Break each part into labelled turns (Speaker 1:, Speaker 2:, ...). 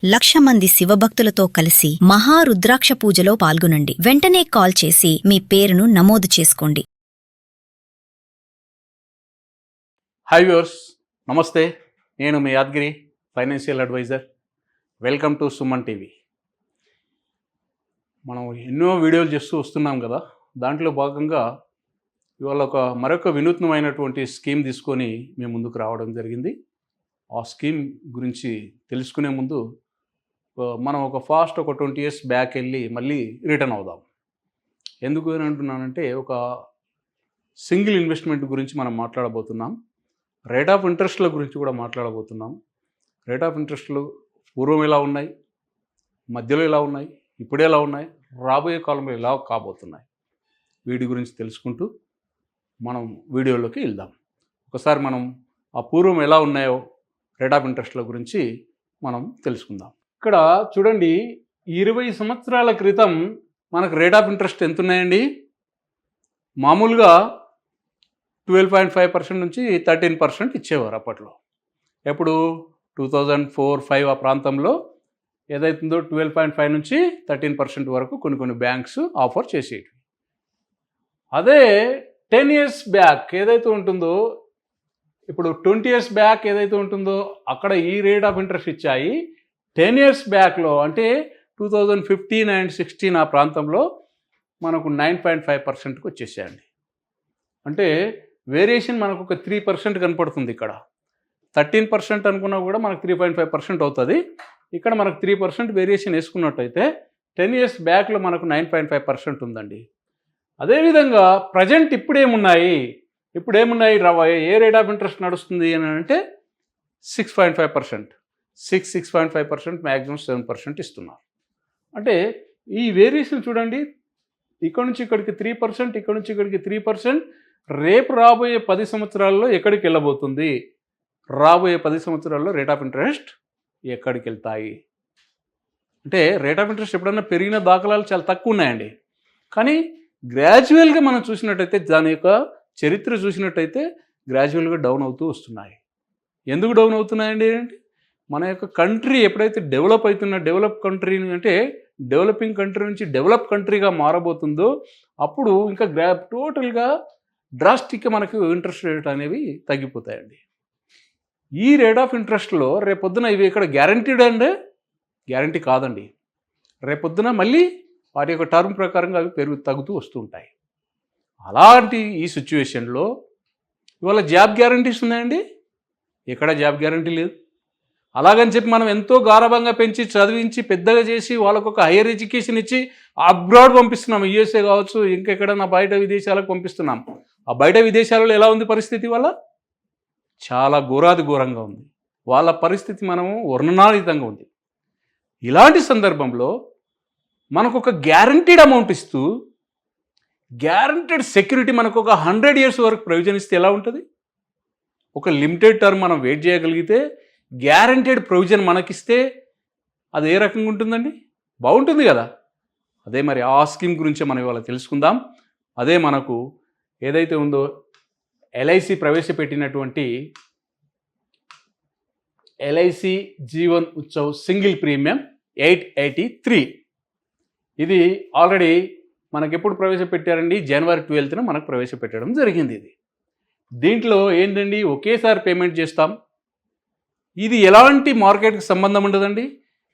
Speaker 1: 1,00,000 మంది శివభక్తులతో కలిసి మహారుద్రాక్ష పూజలో పాల్గొనండి. వెంటనే కాల్ చేసి మీ పేరును నమోదు చేసుకోండి.
Speaker 2: హాయ్ వ్యూవర్స్, నమస్తే. నేను మీ Yadgiri, financial advisor. Welcome to Suman TV. మనం ఎన్నో వీడియోలు చేస్తూ వస్తున్నాం కదా, దాంట్లో భాగంగా ఇవాళ మరొక వినూత్నమైనటువంటి స్కీమ్ తీసుకొని మేము ముందుకు రావడం జరిగింది. ఆ స్కీమ్ గురించి తెలుసుకునే ముందు మనం ఒక 20 years బ్యాక్ వెళ్ళి మళ్ళీ రిటర్న్ అవుదాం. ఎందుకు అని అంటున్నానంటే, ఒక సింగిల్ ఇన్వెస్ట్మెంట్ గురించి మనం మాట్లాడబోతున్నాం. రేట్ ఆఫ్ ఇంట్రెస్ట్ల గురించి కూడా మాట్లాడబోతున్నాం. రేట్ ఆఫ్ ఇంట్రెస్ట్లు పూర్వం ఎలా ఉన్నాయి, మధ్యలో ఎలా ఉన్నాయి, ఇప్పుడు ఎలా ఉన్నాయి, రాబోయే కాలంలో ఎలా కాబోతున్నాయి, వీటి గురించి తెలుసుకుంటూ మనం వీడియోలోకి వెళ్దాం. ఒకసారి మనం ఆ పూర్వం ఎలా ఉన్నాయో రేట్ ఆఫ్ ఇంట్రెస్ట్ల గురించి మనం తెలుసుకుందాం. ఇక్కడ చూడండి, 20 సంవత్సరాల క్రితం మనకు రేట్ ఆఫ్ ఇంట్రెస్ట్ ఎంత ఉన్నాయండి? మామూలుగా 12.5% నుంచి 13% ఇచ్చేవారు అప్పట్లో. ఎప్పుడు 2004-05 ఆ ప్రాంతంలో ఏదైతుందో 12.5 నుంచి 13% వరకు కొన్ని బ్యాంక్స్ ఆఫర్ చేసేవి. అదే 10 years బ్యాక్ ఏదైతే ఉంటుందో, ఇప్పుడు 20 years బ్యాక్ ఏదైతే ఉంటుందో అక్కడ ఈ రేట్ ఆఫ్ ఇంట్రెస్ట్ ఇచ్చాయి. 10 years బ్యాక్లో అంటే 2015 and 16 ఆ ప్రాంతంలో మనకు 9.5%కి వచ్చేసాయండి. అంటే వేరియేషన్ మనకు ఒక 3% కనపడుతుంది. ఇక్కడ 13% అనుకున్నా కూడా మనకు 3.5% అవుతుంది. ఇక్కడ మనకు 3% వేరియేషన్ వేసుకున్నట్టయితే 10 years బ్యాక్లో మనకు 9.5% ఉందండి. అదేవిధంగా ప్రజెంట్ ఇప్పుడేమున్నాయి, ఏ రేట్ ఆఫ్ ఇంట్రెస్ట్ నడుస్తుంది అని అంటే 6.5%, 6.5%, మ్యాక్సిమం 7% ఇస్తున్నారు. అంటే ఈ వేరియేషన్ చూడండి, ఇక్కడ నుంచి ఇక్కడికి 3%, ఇక్కడ నుంచి ఇక్కడికి 3%. రేపు రాబోయే 10 సంవత్సరాల్లో ఎక్కడికి వెళ్ళబోతుంది, రాబోయే 10 సంవత్సరాల్లో రేట్ ఆఫ్ ఇంట్రెస్ట్ ఎక్కడికి వెళ్తాయి అంటే, రేట్ ఆఫ్ ఇంట్రెస్ట్ ఎప్పుడన్నా పెరిగిన దాఖలాలు చాలా తక్కువ ఉన్నాయండి. కానీ గ్రాడ్యువల్గా మనం చూసినట్టయితే, దాని యొక్క చరిత్ర చూసినట్టయితే గ్రాడ్యువల్గా డౌన్ అవుతూ వస్తున్నాయి. ఎందుకు డౌన్ అవుతున్నాయండి అంటే, మన యొక్క కంట్రీ ఎప్పుడైతే డెవలప్ అవుతున్న డెవలప్ కంట్రీ అంటే డెవలపింగ్ కంట్రీ నుంచి డెవలప్ కంట్రీగా మారబోతుందో అప్పుడు ఇంకా టోటల్గా డ్రాస్టిక్గా మనకు ఇంట్రెస్ట్ రేట్ అనేవి తగ్గిపోతాయండి. ఈ రేట్ ఆఫ్ ఇంట్రెస్ట్లో రేపొద్దున ఇవి ఇక్కడ గ్యారంటీడ్ అంటే గ్యారంటీ కాదండి. రేపొద్దున మళ్ళీ వాటి యొక్క టర్మ్ ప్రకారంగా అవి తగ్గుతూ వస్తూ ఉంటాయి. అలాంటి ఈ సిచ్యువేషన్లో ఇవాళ జాబ్ గ్యారంటీస్ ఉన్నాయండి, ఎక్కడ జాబ్ గ్యారంటీ లేదు. అలాగని చెప్పి మనం ఎంతో గారభంగా పెంచి చదివించి పెద్దగా చేసి వాళ్ళకు ఒక హైయర్ ఎడ్యుకేషన్ ఇచ్చి అబ్రాడ్ పంపిస్తున్నాం. యూఎస్ఏ కావచ్చు, ఇంకెక్కడన్నా బయట విదేశాలకు పంపిస్తున్నాం. ఆ బయట విదేశాలలో ఎలా ఉంది పరిస్థితి? వల్ల చాలా ఘోరంగా ఉంది. వాళ్ళ పరిస్థితి మనము వర్ణనాతీతంగా ఉంది. ఇలాంటి సందర్భంలో మనకు ఒక గ్యారంటీడ్ అమౌంట్ ఇస్తూ, గ్యారంటీడ్ సెక్యూరిటీ మనకు ఒక 100 years వరకు ప్రొవిజన్ ఇస్తే ఎలా ఉంటుంది? ఒక లిమిటెడ్ టర్మ్ మనం వెయిట్ చేయగలిగితే గ్యారంటీడ్ ప్రొవిజన్ మనకిస్తే అది ఏ రకంగా ఉంటుందండి? బాగుంటుంది కదా. అదే మరి ఆ స్కీమ్ గురించి మనం ఇవాళ తెలుసుకుందాం. అదే మనకు ఏదైతే ఉందో ఎల్ఐసి ప్రవేశపెట్టినటువంటి LIC Jeevan Utsav single premium 883. ఇది ఆల్రెడీ మనకు ఎప్పుడు ప్రవేశపెట్టారండి? January 12th మనకు ప్రవేశపెట్టడం జరిగింది. దీంట్లో ఏంటండి, ఒకేసారి పేమెంట్ చేస్తాం. ఇది ఎలాంటి మార్కెట్కి సంబంధం ఉండదండి,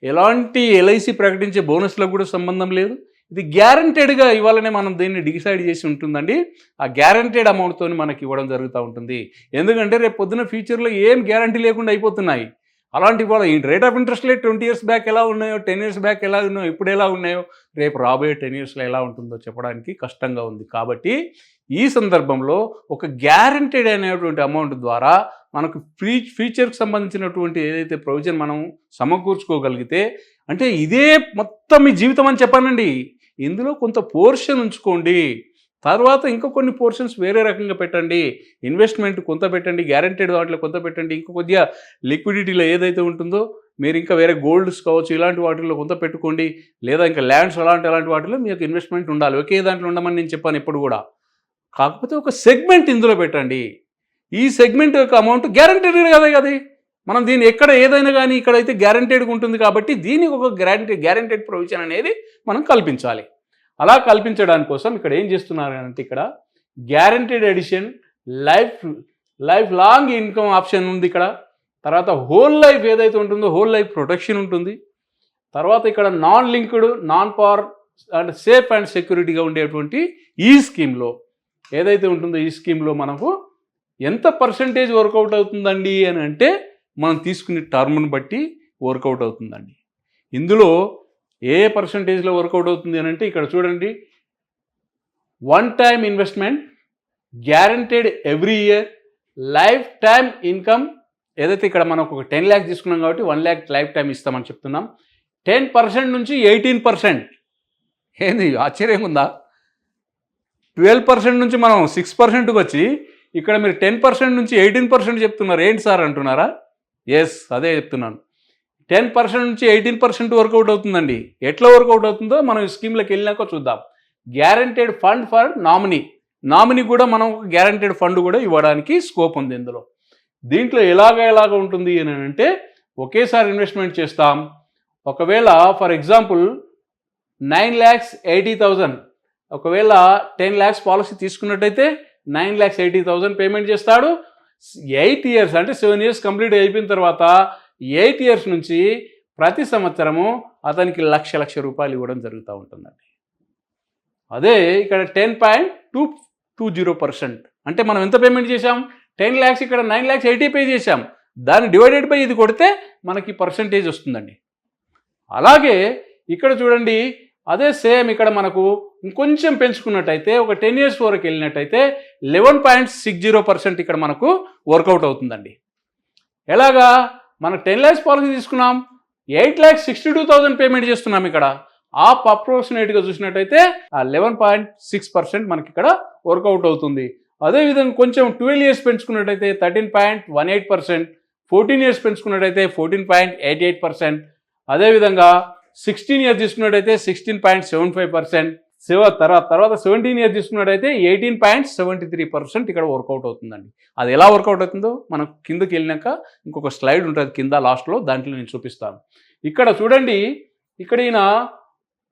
Speaker 2: ఎలాంటి ఎల్ఐసి ప్రకటించే బోనస్లకు కూడా సంబంధం లేదు. ఇది గ్యారంటెడ్గా ఇవ్వాలనే మనం దీన్ని డిసైడ్ చేసి ఉంటుందండి. ఆ గ్యారంటెడ్ అమౌంట్తో మనకి ఇవ్వడం జరుగుతూ ఉంటుంది. ఎందుకంటే రేపు పొద్దున ఫ్యూచర్లో ఏం గ్యారంటీ లేకుండా అయిపోతున్నాయి. అలాంటి ఇవాళ ఈ రేట్ ఆఫ్ ఇంట్రెస్ట్లే 20 years బ్యాక్ ఎలా ఉన్నాయో, 10 years బ్యాక్ ఎలా ఉన్నాయో, ఇప్పుడు ఎలా ఉన్నాయో, రేపు రాబోయే 10 yearsలో ఎలా ఉంటుందో చెప్పడానికి కష్టంగా ఉంది. కాబట్టి ఈ సందర్భంలో ఒక గ్యారంటీడ్ అనేటువంటి అమౌంట్ ద్వారా మనకు ఫ్యూచర్కి సంబంధించినటువంటి ఏదైతే ప్రొవిజన్ మనం సమకూర్చుకోగలిగితే, అంటే ఇదే మొత్తం మీ జీవితం అని చెప్పానండి. ఇందులో కొంత పోర్షన్ ఉంచుకోండి, తర్వాత ఇంకా కొన్ని పోర్షన్స్ వేరే రకంగా పెట్టండి. ఇన్వెస్ట్మెంట్ కొంత పెట్టండి, గ్యారంటీడ్ వాటిలో కొంత పెట్టండి, ఇంకా కొద్దిగా లిక్విడిటీలో ఏదైతే ఉంటుందో మీరు ఇంకా వేరే గోల్డ్స్ కావచ్చు ఇలాంటి వాటిల్లో కొంత పెట్టుకోండి, లేదా ఇంకా ల్యాండ్స్ అలాంటి వాటిలో మీకు ఇన్వెస్ట్మెంట్ ఉండాలి. ఒకే దాంట్లో ఉండమని నేను చెప్పాను ఎప్పుడు కూడా. కాకపోతే ఒక సెగ్మెంట్ ఇందులో పెట్టండి. ఈ సెగ్మెంట్ యొక్క అమౌంట్ గ్యారంటీడ్ కదా. మనం దీన్ని ఎక్కడ ఏదైనా కానీ ఇక్కడైతే గ్యారంటెడ్గా ఉంటుంది కాబట్టి దీనికి ఒక గ్యారంటెడ్ ప్రొవిజన్ అనేది మనం కల్పించాలి. అలా కల్పించడానికి కోసం ఇక్కడ ఏం చేస్తున్నారు అంటే ఇక్కడ guaranteed addition life long income option ఉంది ఇక్కడ. తర్వాత హోల్ లైఫ్ ఏదైతే ఉంటుందో హోల్ లైఫ్ ప్రొటెక్షన్ ఉంటుంది. తర్వాత ఇక్కడ non linked non power and safe and సెక్యూరిటీగా ఉండేటువంటి ఈ స్కీమ్లో ఏదైతే ఉంటుందో ఈ స్కీమ్లో మనకు ఎంత పర్సంటేజ్ వర్కౌట్ అవుతుందండి అని అంటే మనం తీసుకునే టర్మ్ని బట్టి వర్కౌట్ అవుతుందండి. ఇందులో ఏ పర్సంటేజ్లో వర్కౌట్ అవుతుంది అని అంటే ఇక్కడ చూడండి, 1 time investment, guaranteed every year, life time income. ఏదైతే ఇక్కడ మనం ఒక 10 lakhs తీసుకున్నాం కాబట్టి 1 lakh లైఫ్ టైం ఇస్తామని చెప్తున్నాం. 10% నుంచి 18%. ఏంది ఆశ్చర్యంగా ఉందా? 12% నుంచి మనం 6%కి వచ్చి ఇక్కడ మీరు 10% నుంచి 18% చెప్తున్నారు. ఏంటి సార్ అంటున్నారా? ఎస్, అదే చెప్తున్నాను. 10% నుంచి 18% వర్కౌట్ అవుతుందండి. ఎట్లా వర్కౌట్ అవుతుందో మనం ఈ స్కీమ్లోకి వెళ్ళినాక చూద్దాం. గ్యారంటెడ్ ఫండ్ ఫర్ నామినీ కూడా మనం ఒక గ్యారంటెడ్ ఫండ్ కూడా ఇవ్వడానికి స్కోప్ ఉంది ఇందులో. దీంట్లో ఎలాగ ఉంటుంది అని అంటే ఒకేసారి ఇన్వెస్ట్మెంట్ చేస్తాం. ఒకవేళ ఫర్ ఎగ్జాంపుల్ 9,80,000 ఒకవేళ 10 lakhs పాలసీ తీసుకున్నట్టయితే 9,80,000 పేమెంట్ చేస్తాడు. 8 years అంటే 7 years కంప్లీట్ అయిపోయిన తర్వాత 8 years నుంచి ప్రతి సంవత్సరము అతనికి లక్ష రూపాయలు ఇవ్వడం జరుగుతూ ఉంటుందండి. అదే ఇక్కడ 10.220%. అంటే మనం ఎంత పేమెంట్ చేశాం? 10 lakhs, ఇక్కడ 9,80,000 పే చేశాం. దాన్ని డివైడెడ్ బై ఇది కొడితే మనకి పర్సంటేజ్ వస్తుందండి. అలాగే ఇక్కడ చూడండి, అదే సేమ్ ఇక్కడ మనకు ఇంకొంచెం పెంచుకున్నట్టయితే ఒక 10 years వరకు వెళ్ళినట్టయితే 11.60% ఇక్కడ మనకు వర్కౌట్ అవుతుందండి. ఎలాగా? మనకు 10 lakhs పాలసీ తీసుకున్నాం, 8,62,000 పేమెంట్ చేస్తున్నాం. ఇక్కడ ఆ అప్రోక్సిమేట్గా చూసినట్టయితే ఆ 11.6% మనకి ఇక్కడ వర్కౌట్ అవుతుంది. అదేవిధంగా కొంచెం 12 years పెంచుకున్నట్టయితే 13.18%, 14 years పెంచుకున్నట్టయితే 14.88%, అదేవిధంగా 16 years తీసుకున్నట్టయితే 16.75%, తర్వాత 17 years తీసుకున్నట్టయితే 18.73% ఇక్కడ వర్కౌట్ అవుతుందండి. అది ఎలా వర్కౌట్ అవుతుందో మనం కిందకి వెళ్ళినాక ఇంకొక స్లైడ్ ఉంటుంది కింద లాస్ట్లో, దాంట్లో నేను చూపిస్తాను. ఇక్కడ చూడండి, ఇక్కడ ఈయన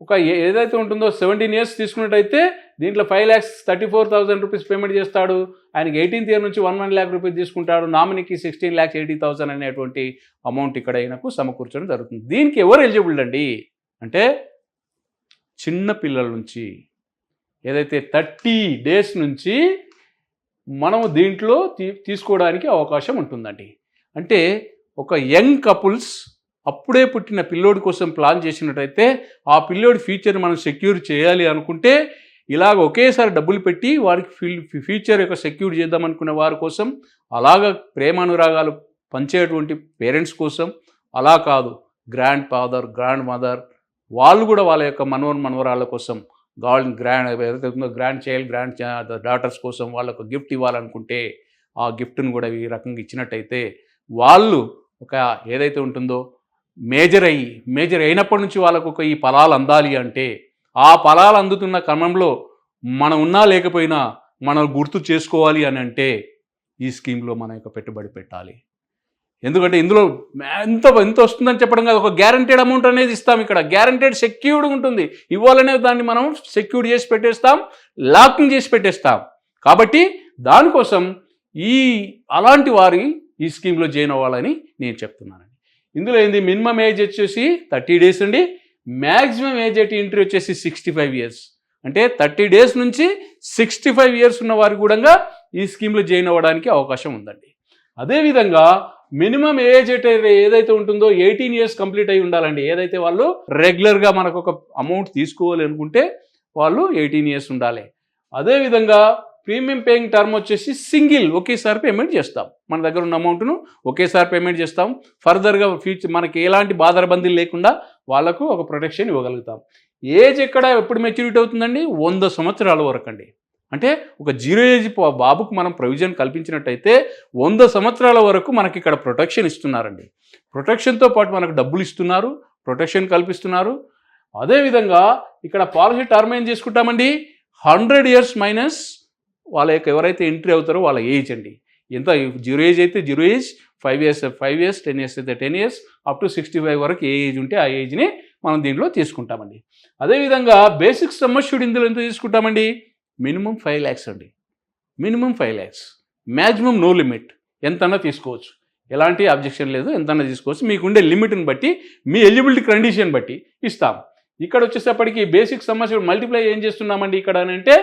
Speaker 2: ఒక ఏదైతే ఉంటుందో 17 years తీసుకున్నట్టయితే దీంట్లో 5,34,000 రూపీస్ పేమెంట్ చేస్తాడు. ఆయనకి 18th year నుంచి 1 lakh రూపీస్ తీసుకుంటాడు. నామినీకి 16,80,000 అనేటువంటి అమౌంట్ ఇక్కడ ఈయనకు సమకూర్చడం జరుగుతుంది. దీనికి ఎవరు ఎలిజిబుల్ అండి అంటే చిన్న పిల్లల నుంచి ఏదైతే 30 days నుంచి మనము దీంట్లో తీసుకోవడానికి అవకాశం ఉంటుందండి. అంటే ఒక యంగ్ కపుల్స్ అప్పుడే పుట్టిన పిల్లోడి కోసం ప్లాన్ చేసినట్టయితే ఆ పిల్లోడి ఫ్యూచర్ మనం సెక్యూర్ చేయాలి అనుకుంటే ఇలాగ ఒకేసారి డబ్బులు పెట్టి వారికి ఫ్యూచర్ యొక్క సెక్యూర్ చేద్దాం అనుకునే వారి కోసం, అలాగ ప్రేమానురాగాలు పంచేటువంటి పేరెంట్స్ కోసం, అలా కాదు గ్రాండ్ ఫాదర్ గ్రాండ్ మదర్ వాళ్ళు కూడా వాళ్ళ యొక్క మనవరాళ్ళ కోసం గ్రాండ్ చైల్డ్ గ్రాండ్ డాటర్స్ కోసం వాళ్ళకు గిఫ్ట్ ఇవ్వాలనుకుంటే ఆ గిఫ్ట్ను కూడా ఈ రకంగా ఇచ్చినట్టయితే వాళ్ళు ఒక ఏదైతే ఉంటుందో మేజర్ అయినప్పటి నుంచి వాళ్ళకు ఒక ఈ ఫలాలు అందాలి అంటే ఆ ఫలాలు అందుతున్న క్రమంలో మనం ఉన్నా లేకపోయినా మనం గుర్తు చేసుకోవాలి అని అంటే ఈ స్కీమ్లో మన యొక్క పెట్టుబడి పెట్టాలి. ఎందుకంటే ఇందులో ఎంత వస్తుందని చెప్పడం కాదు, ఒక గ్యారంటెడ్ అమౌంట్ అనేది ఇస్తాం. ఇక్కడ గ్యారంటెడ్ సెక్యూర్డ్ ఉంటుంది. ఇవ్వాలనే దాన్ని మనం సెక్యూర్ చేసి పెట్టేస్తాం, లాకింగ్ చేసి పెట్టేస్తాం. కాబట్టి దానికోసం అలాంటి వారి ఈ స్కీమ్లో జాయిన్ అవ్వాలని నేను చెప్తున్నానండి. ఇందులో ఏంది, మినిమం ఏజ్ వచ్చేసి 30 days అండి. మ్యాక్సిమం ఏజ్ ఎట్ ఎంట్రీ వచ్చేసి 65 years. అంటే 30 days నుంచి 65 years ఉన్న వారికి కూడా ఈ స్కీమ్లో జాయిన్ అవ్వడానికి అవకాశం ఉందండి. అదేవిధంగా మినిమం ఏజ్ ఏదైతే ఉంటుందో 18 years కంప్లీట్ అయి ఉండాలండి. ఏదైతే వాళ్ళు రెగ్యులర్గా మనకు ఒక అమౌంట్ తీసుకోవాలి అనుకుంటే వాళ్ళు 18 years ఉండాలి. అదేవిధంగా ప్రీమియం పేయింగ్ టర్మ్ వచ్చేసి సింగిల్ ఒకేసారి పేమెంట్ చేస్తాం. మన దగ్గర ఉన్న అమౌంట్ను ఒకేసారి పేమెంట్ చేస్తాం. ఫర్దర్గా ఫ్యూచర్ మనకి ఎలాంటి బాధరబందీలు లేకుండా వాళ్ళకు ఒక ప్రొటెక్షన్ ఇవ్వగలుగుతాం. ఏజ్ ఎప్పుడు మెచ్యూరిటీ అవుతుందండి? 100 సంవత్సరాల వరకు అండి. అంటే ఒక 0 ఏజ్ బాబుకు మనం ప్రొవిజన్ కల్పించినట్టయితే 100 సంవత్సరాల వరకు మనకి ఇక్కడ ప్రొటెక్షన్ ఇస్తున్నారండి. ప్రొటెక్షన్తో పాటు మనకు డబ్బులు ఇస్తున్నారు, ప్రొటెక్షన్ కల్పిస్తున్నారు. అదేవిధంగా ఇక్కడ పాలసీ టర్మ్ ఏం చేసుకుంటామండి, 100 years మైనస్ వాళ్ళ యొక్క ఎవరైతే ఎంట్రీ అవుతారో వాళ్ళ ఏజ్ అండి. ఎంత 0 ఏజ్ అయితే 0 ఏజ్, 5 years 10 years అయితే 10 years అప్ టు 65 వరకు ఏ ఏజ్ ఉంటే ఆ ఏజ్ని మనం దీంట్లో తీసుకుంటామండి. అదేవిధంగా బేసిక్ సమ్ అష్యూర్డ్ ఇందులో ఎంత తీసుకుంటామండి, మినిమం 5 lakhs అండి, minimum 5 lakhs, maximum no limit, ఎంతన్నా తీసుకోవచ్చు, ఎలాంటి అబ్జెక్షన్ లేదు, ఎంతన్నా తీసుకోవచ్చు, మీకు ఉండే లిమిట్ని బట్టి మీ ఎలిజిబిలిటీ కండిషన్ బట్టి ఇస్తాం. ఇక్కడ వచ్చేసప్పటికి బేసిక్ సమ్ అష్యూర్డ్ మల్టిప్లై ఏం చేస్తున్నామండి ఇక్కడ అని అంటే,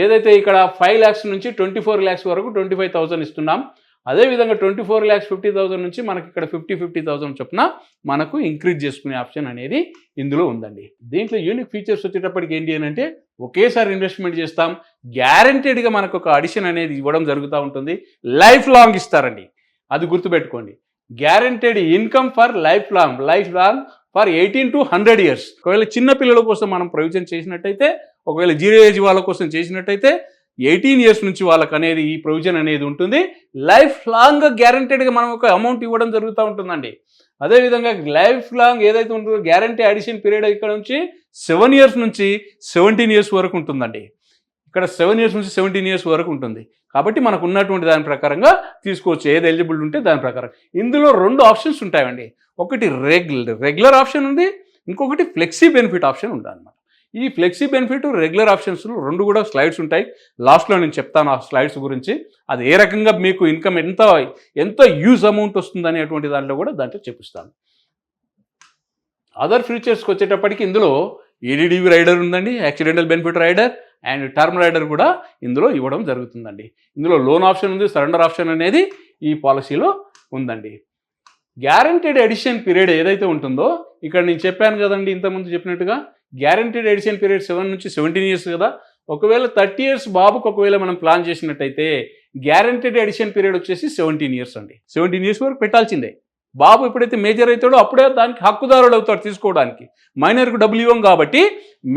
Speaker 2: ఏదైతే ఇక్కడ 5 lakhs నుంచి 24 lakhs వరకు 25,000 ఇస్తున్నాం. అదేవిధంగా 24,50,000 నుంచి మనకి ఇక్కడ 50,000 చొప్పున మనకు ఇంక్రీజ్ చేసుకునే ఆప్షన్ అనేది ఇందులో ఉందండి. దీంట్లో యూనిక్ ఫీచర్స్ వచ్చేటప్పటికి ఏంటి అని అంటే, ఒకేసారి ఇన్వెస్ట్మెంట్ చేస్తాం, గ్యారంటెడ్గా మనకు ఒక అడిషన్ అనేది ఇవ్వడం జరుగుతూ ఉంటుంది, లైఫ్ లాంగ్ ఇస్తారండి, అది గుర్తుపెట్టుకోండి. Guaranteed income for life long for 18 to 100 years. ఒకవేళ చిన్న పిల్లల కోసం మనం ప్రొవిజన్ చేసినట్టయితే, ఒకవేళ 0 ఏజ్ వాళ్ళ కోసం చేసినట్టయితే 18 years నుంచి వాళ్ళకి అనేది ఈ ప్రొవిజన్ అనేది ఉంటుంది. లైఫ్ లాంగ్ గ్యారంటెడ్గా మనం ఒక అమౌంట్ ఇవ్వడం జరుగుతూ ఉంటుందండి. అదేవిధంగా లైఫ్ లాంగ్ ఏదైతే ఉంటుందో గ్యారంటీ అడిషన్ పీరియడ్ ఇక్కడ నుంచి 7 years నుంచి 17 years వరకు ఉంటుందండి. ఇక్కడ 7 years నుంచి 17 years వరకు ఉంటుంది. కాబట్టి మనకు ఉన్నటువంటి దాని ప్రకారంగా తీసుకోవచ్చు, ఏది ఎలిజిబుల్ ఉంటే దాని ప్రకారం. ఇందులో 2 ఆప్షన్స్ ఉంటాయండి, ఒకటి రెగ్యులర్ ఆప్షన్ ఉంది, ఇంకొకటి ఫ్లెక్సీ బెనిఫిట్ ఆప్షన్ ఉంటుంది అన్నమాట. ఈ ఫ్లెక్సీ బెనిఫిట్ రెగ్యులర్ ఆప్షన్స్ 2 కూడా స్లైడ్స్ ఉంటాయి, లాస్ట్లో నేను చెప్తాను ఆ స్లైడ్స్ గురించి. అది ఏ రకంగా మీకు ఇన్కమ్ ఎంత యూజ్ అమౌంట్ వస్తుంది అనేటువంటి దాంట్లో కూడా దాంట్లో చెప్పిస్తాను. అదర్ ఫీచర్స్కి వచ్చేటప్పటికి ఇందులో ఈడీడీవీ రైడర్ ఉందండి, accidental benefit rider and term rider కూడా ఇందులో ఇవ్వడం జరుగుతుందండి. ఇందులో లోన్ ఆప్షన్ ఉంది, సరెండర్ ఆప్షన్ అనేది ఈ పాలసీలో ఉందండి. గ్యారంటీడ్ ఎడిషన్ పీరియడ్ ఏదైతే ఉంటుందో, ఇక్కడ నేను చెప్పాను కదండి ఇంతకుముందు చెప్పినట్టుగా, గ్యారంటీడ్ ఎడిషన్ పీరియడ్ 7 నుంచి 17 years కదా. ఒకవేళ 30 years బాబుకు ఒకవేళ మనం ప్లాన్ చేసినట్టయితే గ్యారంటీడ్ ఎడిషన్ పీరియడ్ వచ్చేసి 17 years అండి. 17 years వరకు పెట్టాల్సిందే. బాబు ఎప్పుడైతే మేజర్ అవుతాడో అప్పుడే దానికి హక్కుదారుడు అవుతాడు తీసుకోవడానికి. మైనర్కు డబ్బులు ఇవ్వం కాబట్టి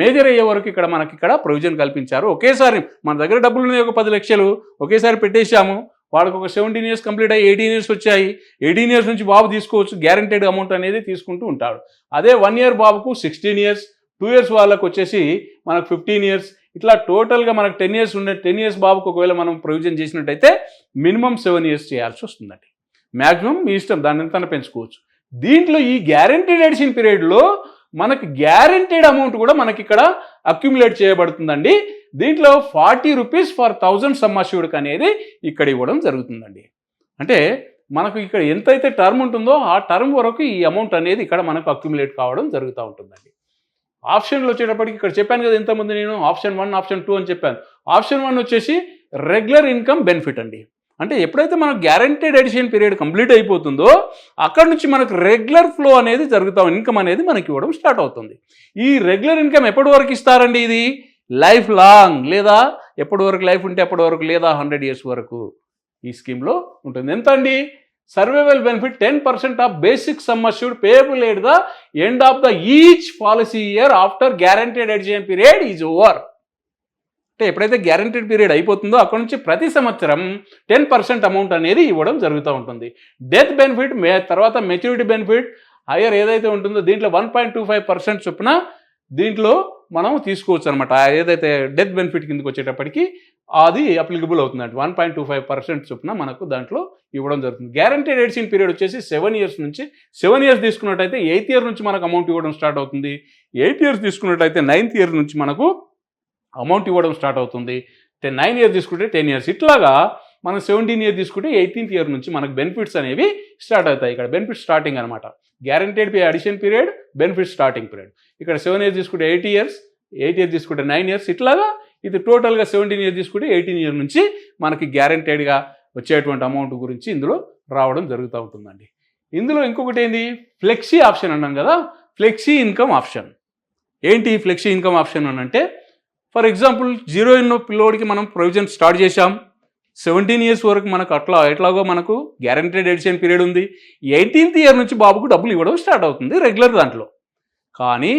Speaker 2: మేజర్ అయ్యే వరకు ఇక్కడ మనకి ఇక్కడ ప్రొవిజన్ కల్పించారు. ఒకేసారి మన దగ్గర డబ్బులు ఉన్నాయి, ఒక 10 లక్షలు ఒకేసారి పెట్టేశాము, వాడికి ఒక 17 years కంప్లీట్ అయ్యి 18 years వచ్చాయి, 18 years నుంచి బాబు తీసుకోవచ్చు, గ్యారంటెడ్ అమౌంట్ అనేది తీసుకుంటూ ఉంటాడు. అదే 1 year బాబుకు 16 years, 2 years వాళ్ళకు వచ్చేసి మనకు 15 years, ఇట్లా టోటల్గా మనకు 10 years ఉండే 10 years బాబుకు ఒకవేళ మనం ప్రొవిజన్ చేసినట్టయితే మినిమం 7 years చేయాల్సి వస్తుందండి. మ్యాక్సిమం మీ ఇష్టం, దాన్ని ఎంత పెంచుకోవచ్చు. దీంట్లో ఈ గ్యారంటీడ్ ఎడిషన్ పీరియడ్లో మనకి గ్యారంటీడ్ అమౌంట్ కూడా మనకి ఇక్కడ అక్యుములేట్ చేయబడుతుందండి. దీంట్లో 40 rupees ఫర్ 1000 సమ్ అష్యూర్డ్ అనేది ఇక్కడ ఇవ్వడం జరుగుతుందండి. అంటే మనకు ఇక్కడ ఎంతైతే టర్మ్ ఉంటుందో ఆ టర్మ్ వరకు ఈ అమౌంట్ అనేది ఇక్కడ మనకు అక్యుములేట్ కావడం జరుగుతూ ఉంటుందండి. ఆప్షన్లు వచ్చేటప్పటికి ఇక్కడ చెప్పాను కదా ఇంతకుముందు నేను ఆప్షన్ 1, ఆప్షన్ 2 అని చెప్పాను. ఆప్షన్ 1 వచ్చేసి రెగ్యులర్ ఇన్కమ్ బెనిఫిట్ అండి. అంటే ఎప్పుడైతే మనకు గ్యారంటీడ్ ఎడిషన్ పీరియడ్ కంప్లీట్ అయిపోతుందో అక్కడ నుంచి మనకు రెగ్యులర్ ఫ్లో అనేది జరుగుతాం, ఇన్కమ్ అనేది మనకి ఇవ్వడం స్టార్ట్ అవుతుంది. ఈ రెగ్యులర్ ఇన్కమ్ ఎప్పటి వరకు ఇస్తారండి, ఇది లైఫ్ లాంగ్, లేదా ఎప్పటి వరకు లైఫ్ ఉంటే అప్పటి వరకు, లేదా 100 years వరకు ఈ స్కీమ్లో ఉంటుంది. ఎంత అండి, survival benefit 10% of basic sum assured payable at the end of the each policy year after guaranteed addition period is over. అంటే ఎప్పుడైతే గ్యారంటీడ్ పీరియడ్ అయిపోతుందో అక్కడ నుంచి ప్రతి సంవత్సరం 10% అమౌంట్ అనేది ఇవ్వడం జరుగుతూ ఉంటుంది. డెత్ బెనిఫిట్ తర్వాత మెచ్యూరిటీ బెనిఫిట్ హైయర్ ఏదైతే ఉంటుందో దీంట్లో 1.25% చొప్పున దీంట్లో మనం తీసుకోవచ్చు అనమాట. ఏదైతే డెత్ బెనిఫిట్ కిందకి వచ్చేటప్పటికి అది అప్లికబుల్ అవుతుందండి. 1.25% చొప్పున మనకు దాంట్లో ఇవ్వడం జరుగుతుంది. గ్యారంటీడ్ ఎడిషన్ పీరియడ్ వచ్చేసి 7 years నుంచి 7 years తీసుకున్నట్టయితే 8th year నుంచి మనకు అమౌంట్ ఇవ్వడం స్టార్ట్ అవుతుంది. 8 years తీసుకున్నట్టయితే 9th year నుంచి మనకు అమౌంట్ ఇవ్వడం స్టార్ట్ అవుతుంది. 9 years తీసుకుంటే 10 years, ఇట్లాగా మనం 17 years తీసుకుంటే 18th year నుంచి మనకు బెనిఫిట్స్ అనేవి స్టార్ట్ అవుతాయి. ఇక్కడ బెనిఫిట్ స్టార్టింగ్ అనమాట. Guaranteed addition period, benefit starting period. ఇక్కడ 7 years తీసుకుంటే 8 years, 8 years తీసుకుంటే 9 years, ఇట్లాగా ఇది టోటల్గా 17 years తీసుకుంటే 18 years నుంచి మనకి గ్యారంటీడ్గా వచ్చేటువంటి అమౌంట్ గురించి ఇందులో రావడం జరుగుతూ ఉంటుందండి. ఇందులో ఇంకొకటి ఏంది, ఫ్లెక్సీ ఆప్షన్ అన్నాం కదా, ఫ్లెక్సీ ఇన్కమ్ ఆప్షన్. ఏంటి ఫ్లెక్సీ ఇన్కమ్ ఆప్షన్ అని అంటే, ఫర్ ఎగ్జాంపుల్ 0 ఎన్నో పిల్లోడికి మనం ప్రొవిజన్ స్టార్ట్ చేశాం, 17 years వరకు మనకు ఎట్లాగో మనకు గ్యారంటీడ్ ఎడిషన్ పీరియడ్ ఉంది. 18th year నుంచి బాబుకు డబ్బులు ఇవ్వడం స్టార్ట్ అవుతుంది రెగ్యులర్ దాంట్లో. కానీ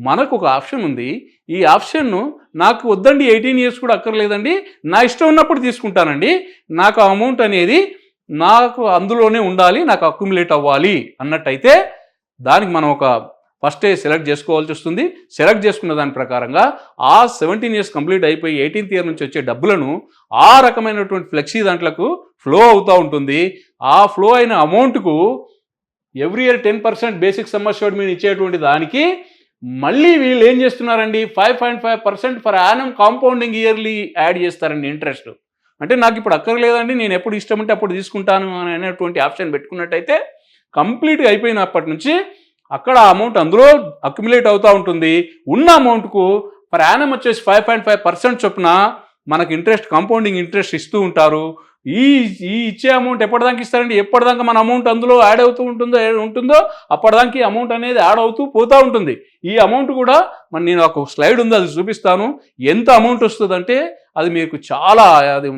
Speaker 2: మనకు ఒక ఆప్షన్ ఉంది, ఈ ఆప్షన్ను నాకు వద్దండి 18 years కూడా అక్కర్లేదండి, నా ఇష్టం ఉన్నప్పుడు తీసుకుంటానండి, నాకు అమౌంట్ అనేది నాకు అందులోనే ఉండాలి, నాకు అక్యుములేట్ అవ్వాలి అన్నట్టయితే దానికి మనం ఒక ఫస్టే సెలెక్ట్ చేసుకోవాల్సి వస్తుంది. సెలెక్ట్ చేసుకున్న దాని ప్రకారంగా ఆ 17 ఇయర్స్ కంప్లీట్ అయిపోయి 18th ఇయర్ నుంచి వచ్చే డబ్బులను ఆ రకమైనటువంటి ఫ్లెక్సీ దాంట్లకు ఫ్లో అవుతూ ఉంటుంది. ఆ ఫ్లో అయిన అమౌంట్కు every year 10% basic sum assured మీద ఇచ్చేటువంటి దానికి మళ్ళీ వీళ్ళు ఏం చేస్తున్నారండి, 5.5% for annum compounding yearly add చేస్తారండి ఇంట్రెస్ట్. అంటే నాకు ఇప్పుడు అక్కర్లేదండి, నేను ఎప్పుడు ఇష్టం ఉంటే అప్పుడు తీసుకుంటాను అని అనేటువంటి ఆప్షన్ పెట్టుకున్నట్టయితే కంప్లీట్గా అయిపోయినప్పటి నుంచి అక్కడ ఆ అమౌంట్ అందులో అక్యుములేట్ అవుతూ ఉంటుంది. ఉన్న అమౌంట్కు పర్ యానం వచ్చేసి 5.5% చొప్పున మనకు ఇంట్రెస్ట్, కాంపౌండింగ్ ఇంట్రెస్ట్ ఇస్తూ ఉంటారు. ఈ ఇచ్చే అమౌంట్ ఎప్పటిదాకా ఇస్తారండి, ఎప్పటిదాకా మన అమౌంట్ అందులో యాడ్ అవుతూ ఉంటుందో అప్పటిదాకా అమౌంట్ అనేది యాడ్ అవుతూ పోతూ ఉంటుంది. ఈ అమౌంట్ కూడా నేను ఒక స్లైడ్ ఉంది, అది చూపిస్తాను. ఎంత అమౌంట్ వస్తుందంటే అది మీకు చాలా అది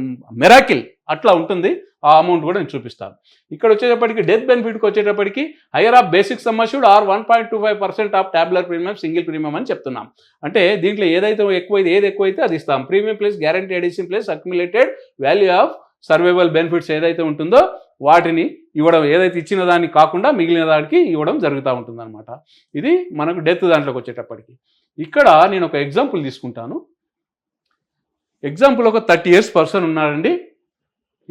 Speaker 2: మిరాకిల్ అట్లా ఉంటుంది. ఆ అమౌంట్ కూడా నేను చూపిస్తాను. ఇక్కడ వచ్చేటప్పటికి డెత్ బెనిఫిట్కి వచ్చేటప్పటికి higher of basic sum assured or 1.25% of tabular premium single premium అని చెప్తున్నాం. అంటే దీంట్లో ఏది ఎక్కువైతే అది ఇస్తాం. Premium plus guarantee addition plus accumulated value of survival benefits ఏదైతే ఉంటుందో వాటిని ఇవ్వడం, ఏదైతే ఇచ్చిన దాన్ని కాకుండా మిగిలిన దానికి ఇవ్వడం జరుగుతూ ఉంటుంది అనమాట. ఇది మనకు డెత్ దాంట్లోకి వచ్చేటప్పటికి. ఇక్కడ నేను ఒక ఎగ్జాంపుల్ తీసుకుంటాను. ఎగ్జాంపుల్ ఒక 30 ఇయర్స్ పర్సన్ ఉన్నాడండి.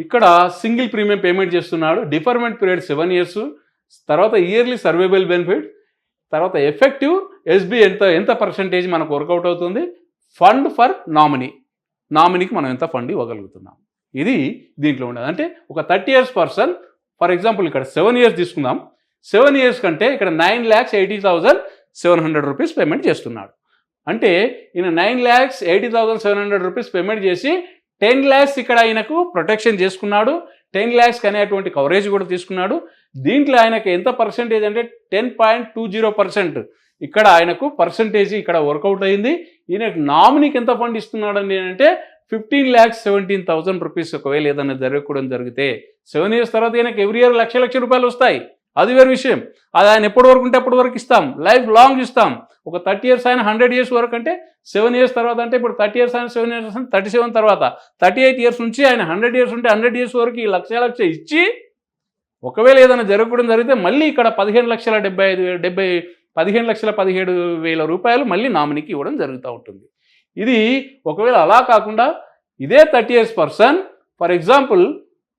Speaker 2: ఇక్కడ సింగిల్ ప్రీమియం పేమెంట్ చేస్తున్నాడు. Deferment period 7 years. తర్వాత ఇయర్లీ సర్వైవల్ బెనిఫిట్, తర్వాత ఎఫెక్టివ్ ఎస్బీ ఎంత పర్సంటేజ్ మనకు వర్కౌట్ అవుతుంది. ఫండ్ ఫర్ నామినీకి మనం ఎంత ఫండ్ ఇవ్వగలుగుతున్నాం, ఇది దీంట్లో ఉండదు. అంటే ఒక 30 ఇయర్స్ పర్సన్, ఫర్ ఎగ్జాంపుల్ ఇక్కడ 7 ఇయర్స్ తీసుకుందాం. 7 ఇయర్స్ కంటే ఇక్కడ 9,80,700 రూపీస్ పేమెంట్ చేస్తున్నాడు. అంటే ఈయన 9,80,700 రూపీస్ పేమెంట్ చేసి 10 lakhs ఇక్కడ ఆయనకు ప్రొటెక్షన్ చేసుకున్నాడు. 10 lakhs అనేటువంటి కవరేజ్ కూడా తీసుకున్నాడు. దీంట్లో ఆయనకు ఎంత పర్సంటేజ్ అంటే 10.20% ఇక్కడ ఆయనకు పర్సంటేజ్ ఇక్కడ వర్కౌట్ అయింది. ఈయనకు నామినీకి ఎంత ఫండ్ ఇస్తున్నాడు అని అంటే 15,17,000 రూపీస్. ఒకవేళ ఏదైనా జరగకూడదు జరిగితే 7 ఇయర్స్ తర్వాత ఈయనకు ఎవ్రీ ఇయర్ లక్ష రూపాయలు వస్తాయి. అది వేరే విషయం. అది ఆయన ఎప్పటి వరకు ఉంటే అప్పటి వరకు ఇస్తాం, లైఫ్ లాంగ్ ఇస్తాం. ఒక 30 ఇయర్స్ ఆయన 100 ఇయర్స్ వరకు అంటే 7 ఇయర్స్ తర్వాత అంటే ఇప్పుడు 30 ఇయర్స్ ఆయన 7 ఇయర్స్ 37 తర్వాత 38 ఇయర్స్ నుంచి ఆయన 100 ఇయర్స్ ఉంటే 100 ఇయర్స్ వరకు ఈ లక్ష ఇచ్చి ఒకవేళ ఏదైనా జరగకూడదు జరిగితే మళ్ళీ ఇక్కడ 15,17,000 రూపాయలు మళ్ళీ నామినీకి ఇవ్వడం జరుగుతూ ఉంటుంది. ఇది ఒకవేళ అలా కాకుండా ఇదే 30 ఇయర్స్ పర్సన్, ఫర్ ఎగ్జాంపుల్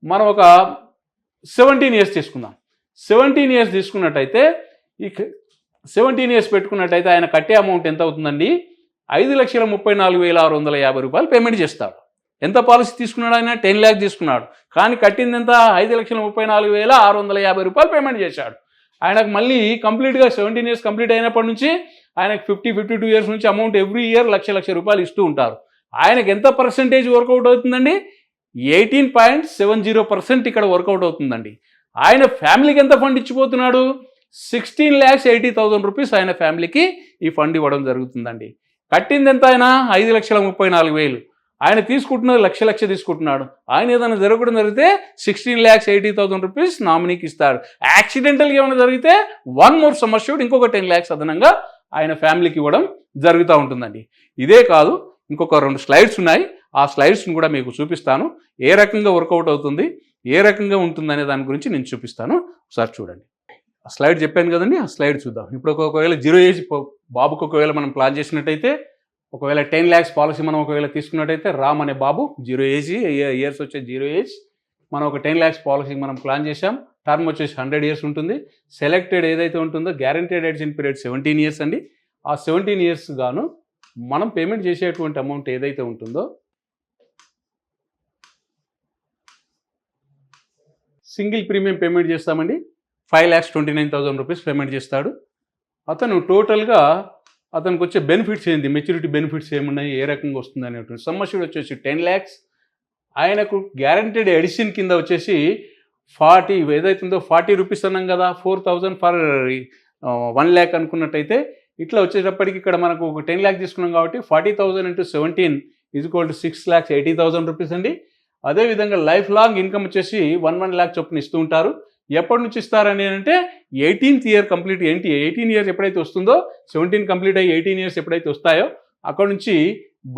Speaker 2: మనం ఒక 17 ఇయర్స్ తీసుకుందాం. 17 ఇయర్స్ తీసుకున్నట్టయితే ఈ 17 ఇయర్స్ పెట్టుకున్నట్టయితే ఆయన కట్టే అమౌంట్ ఎంత అవుతుందండి, 5,34,650 రూపాయలు పేమెంట్ చేస్తాడు. ఎంత పాలసీ తీసుకున్నాడు ఆయన, 10 lakhs తీసుకున్నాడు. కానీ కట్టింది ఎంత, 5,34,650 రూపాయలు పేమెంట్ చేశాడు. ఆయనకు మళ్ళీ కంప్లీట్గా 17 ఇయర్స్ కంప్లీట్ అయినప్పటి నుంచి ఆయనకు 52 ఇయర్స్ నుంచి అమౌంట్ ఎవ్రీ ఇయర్ లక్ష రూపాయలు ఇస్తూ ఉంటారు. ఆయనకు ఎంత పర్సంటేజ్ వర్కౌట్ అవుతుందండి, 18.70% ఇక్కడ వర్కౌట్ అవుతుందండి. ఆయన ఫ్యామిలీకి ఎంత ఫండ్ ఇచ్చిపోతున్నాడు, 16,80,000 రూపీస్ ఆయన ఫ్యామిలీకి ఈ ఫండ్ ఇవ్వడం జరుగుతుందండి. కట్టింది ఎంత ఆయన, 5,34,000. ఆయన తీసుకుంటున్నది లక్ష తీసుకుంటున్నాడు. ఆయన ఏదైనా జరగడం జరిగితే 16,80,000 రూపీస్ నామినీకి ఇస్తాడు. యాక్సిడెంటల్గా ఏమైనా జరిగితే 1 more సమ్ అష్యూర్డ్ ఇంకొక 10 lakhs అదనంగా ఆయన ఫ్యామిలీకి ఇవ్వడం జరుగుతూ ఉంటుందండి. ఇదే కాదు, ఇంకొక 2 స్లైడ్స్ ఉన్నాయి. ఆ స్లైడ్స్ని కూడా మీకు చూపిస్తాను. ఏ రకంగా వర్కౌట్ అవుతుంది, ఏ రకంగా ఉంటుందనే దాని గురించి నేను చూపిస్తాను. ఒకసారి చూడండి. ఆ స్లైడ్ చెప్పాను కదండి, ఆ స్లైడ్ చూద్దాం. ఇప్పుడు ఒకవేళ 0 ఏజ్ బాబుకు ఒకవేళ మనం ప్లాన్ చేసినట్టయితే, ఒకవేళ 10 lakhs పాలసీ మనం ఒకవేళ తీసుకున్నట్టయితే, రామ్ అనే బాబు 0 ఏజ్ ఇయర్స్ వచ్చే 0 ఏజ్, మనం ఒక 10 lakhs పాలసీకి మనం ప్లాన్ చేసాం. టర్మ్ వచ్చేసి 100 ఇయర్స్ ఉంటుంది. సెలెక్టెడ్ ఏదైతే ఉంటుందో గ్యారంటీడ్ ఎడిషన్ పీరియడ్ 17 ఇయర్స్ అండి. ఆ 17 ఇయర్స్ గాను మనం పేమెంట్ చేసేటువంటి అమౌంట్ ఏదైతే ఉంటుందో, సింగిల్ ప్రీమియం పేమెంట్ చేస్తామండి. 5,29,000 రూపీస్ పేమెంట్ చేస్తాడు. అతను టోటల్గా అతనికి వచ్చే బెనిఫిట్స్ ఏంటి, మెచ్యూరిటీ బెనిఫిట్స్ ఏమున్నాయి, ఏ రకంగా వస్తుంది అనేటువంటి సమ్ అష్యూర్డ్ వచ్చేసి 10 lakhs. ఆయనకు గ్యారంటీడ్ ఎడిషన్ కింద వచ్చేసి 40 ఏదైతే ఉందో 40 రూపీస్ అన్నాం కదా, 4,000 ఫర్ 1 lakh అనుకున్నట్టయితే ఇట్లా వచ్చేటప్పటికి ఇక్కడ మనకు ఒక 10 lakhs తీసుకున్నాం కాబట్టి 40,000 into 17 = 6,80,000 రూపీస్ అండి. అదేవిధంగా లైఫ్ లాంగ్ ఇన్కమ్ వచ్చేసి 1 lakh చొప్పున ఇస్తూ ఉంటారు. ఎప్పటి నుంచి ఇస్తారని అంటే 18th ఇయర్ కంప్లీట్ 18 ఇయర్స్ ఎప్పుడైతే వస్తుందో, 17 కంప్లీట్ అయ్యి 18 ఇయర్స్ ఎప్పుడైతే వస్తాయో అక్కడ నుంచి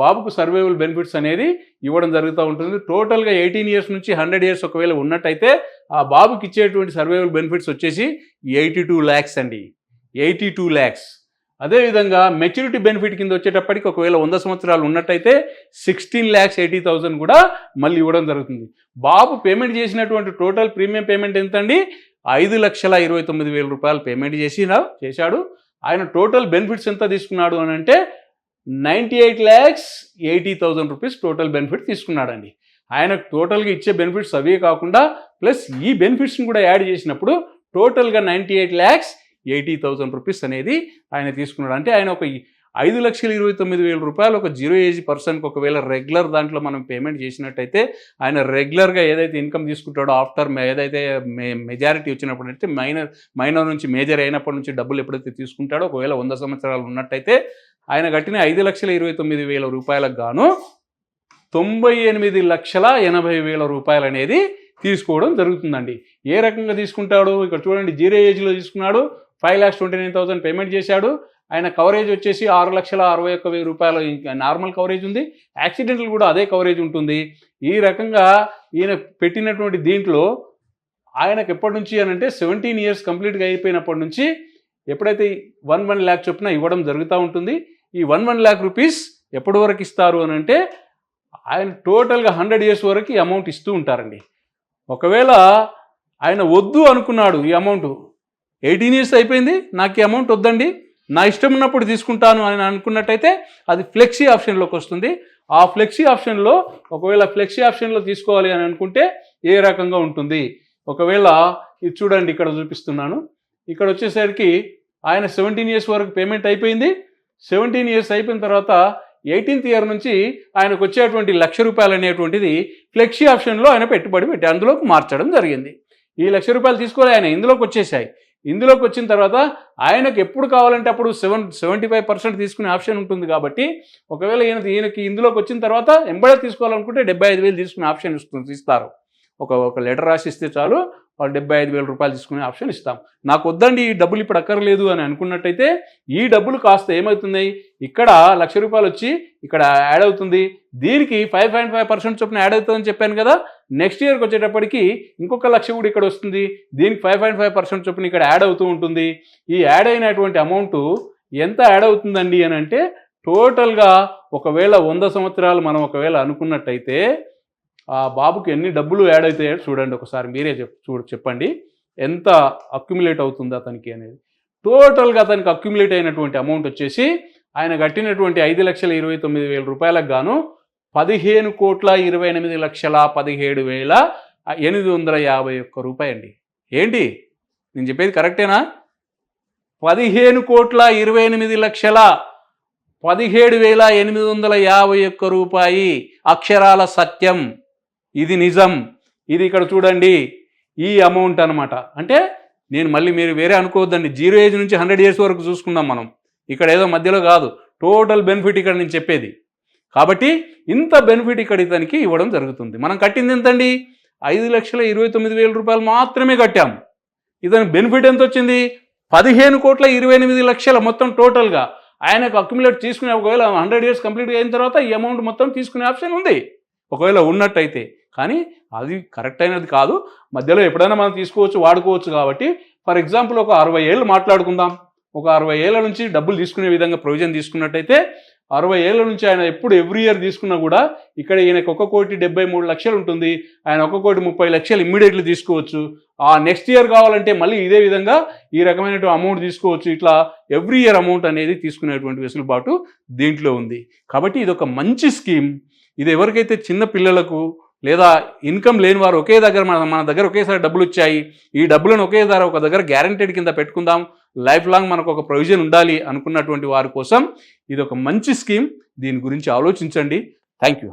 Speaker 2: బాబుకు సర్వైవల్ బెనిఫిట్స్ అనేది ఇవ్వడం జరుగుతూ ఉంటుంది. టోటల్గా 18 ఇయర్స్ నుంచి 100 ఇయర్స్ ఒకవేళ ఉన్నట్టయితే ఆ బాబుకి ఇచ్చేటువంటి సర్వైవల్ బెనిఫిట్స్ వచ్చేసి 82 lakhs అండి. 82 lakhs. అదేవిధంగా మెచ్యూరిటీ బెనిఫిట్ కింద వచ్చేటప్పటికి ఒకవేళ 100 సంవత్సరాలు ఉన్నట్టయితే 16,80,000 కూడా మళ్ళీ ఇవ్వడం జరుగుతుంది. బాబు పేమెంట్ చేసినటువంటి టోటల్ ప్రీమియం పేమెంట్ ఎంతండి? 5,29,000 రూపాయలు పేమెంట్ చేశాడు. ఆయన టోటల్ బెనిఫిట్స్ ఎంత తీసుకున్నాడు అని అంటే 98,80,000 రూపీస్ టోటల్ బెనిఫిట్ తీసుకున్నాడండి. ఆయనకు టోటల్గా ఇచ్చే బెనిఫిట్స్ అవే కాకుండా ప్లస్ ఈ బెనిఫిట్స్ని కూడా యాడ్ చేసినప్పుడు టోటల్గా 98,80,000 రూపీస్ అనేది ఆయన తీసుకున్నాడు. అంటే ఆయన ఒక 5,29,000 రూపాయలు ఒక జీరో ఏజ్ పర్సన్కి ఒకవేళ రెగ్యులర్ దాంట్లో మనం పేమెంట్ చేసినట్టయితే ఆయన రెగ్యులర్గా ఏదైతే ఇన్కమ్ తీసుకుంటాడో ఆఫ్టర్ ఏదైతే మెజారిటీ వచ్చినప్పుడు అయితే మైనర్ నుంచి మేజర్ అయినప్పటి నుంచి డబ్బులు ఎప్పుడైతే తీసుకుంటాడో ఒకవేళ 100 సంవత్సరాలు ఉన్నట్టయితే ఆయన కట్టిన 5,29,000 రూపాయలకు గాను 98,80,000 రూపాయలు అనేది తీసుకోవడం జరుగుతుందండి. ఏ రకంగా తీసుకుంటాడు? ఇక్కడ చూడండి, జీరో ఏజ్లో తీసుకున్నాడు, 5,29,000 పేమెంట్ చేశాడు. ఆయన కవరేజ్ వచ్చేసి 6,61,000 రూపాయలు నార్మల్ కవరేజ్ ఉంది. యాక్సిడెంటల్ కూడా అదే కవరేజ్ ఉంటుంది. ఈ రకంగా ఈయన పెట్టినటువంటి దీంట్లో ఆయనకు ఎప్పటి నుంచి అని అంటే 17 years కంప్లీట్గా అయిపోయినప్పటి నుంచి ఎప్పుడైతే 1 lakh చొప్పున ఇవ్వడం జరుగుతూ ఉంటుంది. ఈ 1 lakh రూపీస్ ఎప్పటి వరకు ఇస్తారు అని అంటే ఆయన టోటల్గా 100 years వరకు ఈ అమౌంట్ ఇస్తూ ఉంటారండి. ఒకవేళ ఆయన వద్దు అనుకున్నాడు, ఈ అమౌంట్ 18 years అయిపోయింది, నాకు ఈ అమౌంట్ వద్దండి, నా ఇష్టం ఉన్నప్పుడు తీసుకుంటాను అని అనుకున్నట్టయితే అది ఫ్లెక్సీ ఆప్షన్లోకి వస్తుంది. ఆ ఫ్లెక్సీ ఆప్షన్లో ఒకవేళ ఫ్లెక్సీ ఆప్షన్లో తీసుకోవాలి అని అనుకుంటే ఏ రకంగా ఉంటుంది? ఒకవేళ ఇది చూడండి, ఇక్కడ చూపిస్తున్నాను. ఇక్కడ వచ్చేసరికి ఆయన 17 years వరకు పేమెంట్ అయిపోయింది. 17 years అయిపోయిన తర్వాత 18th year నుంచి ఆయనకు వచ్చేటువంటి 1,00,000 రూపాయలు అనేటువంటిది ఫ్లెక్సీ ఆప్షన్లో ఆయన పెట్టుబడి పెట్టి అందులోకి మార్చడం జరిగింది. ఈ 1,00,000 రూపాయలు తీసుకొని ఆయన ఇందులోకి వచ్చేసాయి. ఇందులోకి వచ్చిన తర్వాత ఆయనకు ఎప్పుడు కావాలంటే అప్పుడు 75% తీసుకునే ఆప్షన్ ఉంటుంది. కాబట్టి ఒకవేళ ఈయనకి ఇందులోకి వచ్చిన తర్వాత ఎంబడే తీసుకోవాలనుకుంటే 75,000 తీసుకునే ఆప్షన్ ఇస్తారు. ఒక లెటర్ రాసిస్తే చాలు, వాళ్ళు 75,000 రూపాయలు తీసుకునే ఆప్షన్ ఇస్తాం. నాకు వద్దండి ఈ డబ్బులు ఇప్పుడు అక్కర్లేదు అని అనుకున్నట్టయితే ఈ డబ్బులు కాస్త ఏమవుతున్నాయి, ఇక్కడ 1,00,000 రూపాయలు వచ్చి ఇక్కడ యాడ్ అవుతుంది. దీనికి 5.5% చొప్పున యాడ్ అవుతుందని చెప్పాను కదా. నెక్స్ట్ ఇయర్కి వచ్చేటప్పటికి ఇంకొక 1,00,000 కూడా ఇక్కడ వస్తుంది. దీనికి 5.5% చొప్పున ఇక్కడ యాడ్ అవుతూ ఉంటుంది. ఈ యాడ్ అయినటువంటి అమౌంట్ ఎంత యాడ్ అవుతుందండి అని అంటే టోటల్గా ఒకవేళ 100 సంవత్సరాలు మనం ఒకవేళ అనుకున్నట్టయితే ఆ బాబుకి ఎన్ని డబ్బులు యాడ్ అవుతాయో చూడండి ఒకసారి, మీరే చెప్పండి ఎంత అక్యుములేట్ అవుతుంది అతనికి అనేది. టోటల్గా అతనికి అక్యుములేట్ అయినటువంటి అమౌంట్ వచ్చేసి ఆయన కట్టినటువంటి 5,29,000 రూపాయలకు గాను 15,28,17,851 రూపాయలు అండి. ఏంటి నేను చెప్పేది కరెక్టేనా? 15,28,17,851 రూపాయి అక్షరాల సత్యం. ఇది నిజం. ఇది ఇక్కడ చూడండి, ఈ అమౌంట్ అనమాట. అంటే నేను మళ్ళీ మీరు వేరే అనుకోవద్దండి, జీరో ఏజ్ నుంచి 100 years వరకు చూసుకుందాం మనం. ఇక్కడ ఏదో మధ్యలో కాదు, టోటల్ బెనిఫిట్ ఇక్కడ నేను చెప్పేది. కాబట్టి ఇంత బెనిఫిట్ ఇక్కడ ఇతనికి ఇవ్వడం జరుగుతుంది. మనం కట్టింది ఎంతండి? 5,29,000 రూపాయలు మాత్రమే కట్టాము. ఇతనికి బెనిఫిట్ ఎంత వచ్చింది? 15,28,00,000 మొత్తం టోటల్గా ఆయనకు అక్యుములేట్ తీసుకునే, ఒకవేళ 100 years కంప్లీట్గా అయిన తర్వాత ఈ అమౌంట్ మొత్తం తీసుకునే ఆప్షన్ ఉంది ఒకవేళ ఉన్నట్టయితే. కానీ అది కరెక్ట్ అయినది కాదు. మధ్యలో ఎప్పుడైనా మనం తీసుకోవచ్చు, వాడుకోవచ్చు. కాబట్టి ఫర్ ఎగ్జాంపుల్ ఒక 60 ఏళ్ళు మాట్లాడుకుందాం. ఒక 60 ఏళ్ళ నుంచి డబ్బులు తీసుకునే విధంగా ప్రొవిజన్ తీసుకున్నట్టయితే 60 ఏళ్ళ నుంచి ఆయన ఎప్పుడు ఎవ్రీ ఇయర్ తీసుకున్నా కూడా ఇక్కడ ఈయనకు 1,73,00,000 ఉంటుంది. ఆయన 1,30,00,000 ఇమ్మీడియట్లీ తీసుకోవచ్చు. ఆ నెక్స్ట్ ఇయర్ కావాలంటే మళ్ళీ ఇదే విధంగా ఈ రకమైన అమౌంట్ తీసుకోవచ్చు. ఇట్లా ఎవ్రీ ఇయర్ అమౌంట్ అనేది తీసుకునేటువంటి వెసులుబాటు దీంట్లో ఉంది. కాబట్టి ఇది ఒక మంచి స్కీమ్. ఇది ఎవరికైతే చిన్న పిల్లలకు లేదా ఇన్కమ్ లేని వారు ఒకే దగ్గర మన దగ్గర ఒకేసారి డబ్బులు వచ్చాయి, ఈ డబ్బులను ఒకేసారి ఒక దగ్గర గ్యారంటీడ్ కింద పెట్టుకుందాం, లైఫ్ లాంగ్ మనకు ఒక ప్రొవిజన్ ఉండాలి అనుకున్నటువంటి వారి కోసం ఇది ఒక మంచి స్కీమ్. దీని గురించి ఆలోచించండి. Thank you.